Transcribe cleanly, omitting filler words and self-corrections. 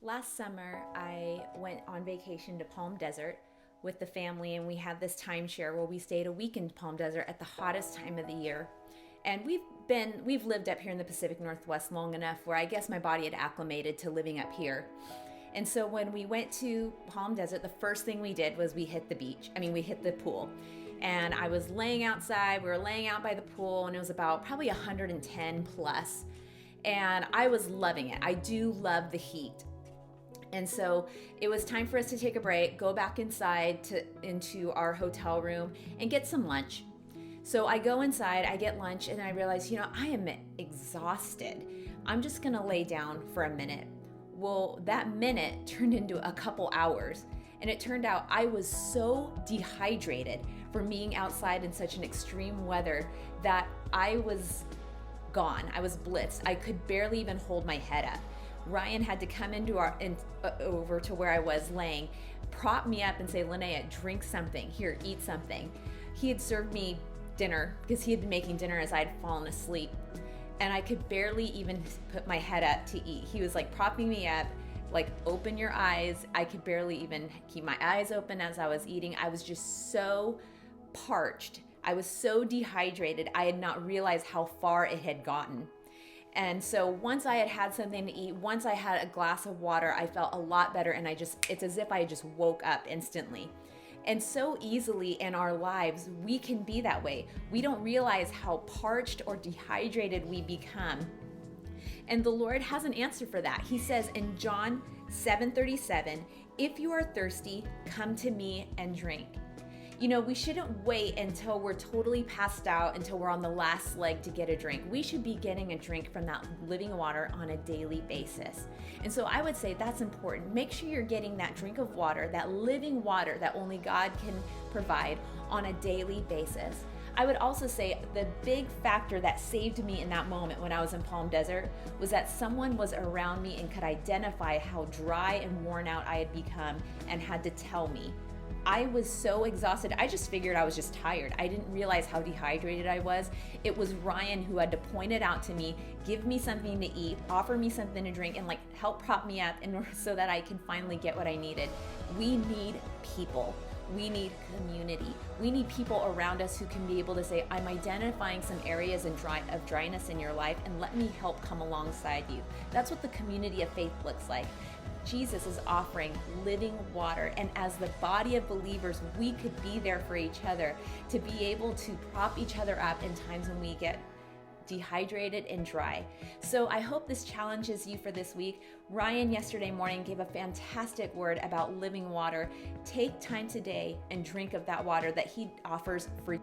Last summer, I went on vacation to Palm Desert with the family, and we had this timeshare where we stayed a week in Palm Desert at the hottest time of the year. And we've lived up here in the Pacific Northwest long enough where I guess my body had acclimated to living up here. And so when we went to Palm Desert, the first thing we did was we hit the beach. We hit the pool. And I was laying outside, we were laying out by the pool, and it was about probably 110 plus. And I was loving it. I do love the heat. And so it was time for us to take a break, go back into our hotel room and get some lunch. So I go inside, I get lunch, and I realize, I am exhausted. I'm just gonna lay down for a minute. Well, that minute turned into a couple hours, and it turned out I was so dehydrated from being outside in such an extreme weather that I was gone. I was blitzed. I could barely even hold my head up. Ryan had to come over to where I was laying, prop me up and say, Linaya, drink something. Here, eat something. He had served me dinner because he had been making dinner as I'd fallen asleep. And I could barely even put my head up to eat. He was like propping me up, like, open your eyes. I could barely even keep my eyes open as I was eating. I was just so parched. I was so dehydrated. I had not realized how far it had gotten. And so once I had had something to eat, once I had a glass of water, I felt a lot better, and it's as if I just woke up instantly. And so easily in our lives, we can be that way. We don't realize how parched or dehydrated we become. And the Lord has an answer for that. He says in John 7:37, if you are thirsty, come to me and drink. We shouldn't wait until we're totally passed out, until we're on the last leg to get a drink. We should be getting a drink from that living water on a daily basis. And so I would say that's important. Make sure you're getting that drink of water, that living water that only God can provide on a daily basis. I would also say the big factor that saved me in that moment when I was in Palm Desert was that someone was around me and could identify how dry and worn out I had become and had to tell me. I was so exhausted. I just figured I was just tired. I didn't realize how dehydrated I was. It was Ryan who had to point it out to me, give me something to eat, offer me something to drink, and help prop me up so that I can finally get what I needed. We need people. We need community. We need people around us who can be able to say, I'm identifying some areas of dryness in your life, and let me help come alongside you. That's what the community of faith looks like. Jesus is offering living water, and as the body of believers, we could be there for each other, to be able to prop each other up in times when we get dehydrated and dry. So I hope this challenges you for this week. Ryan yesterday morning gave a fantastic word about living water. Take time today and drink of that water that he offers for you.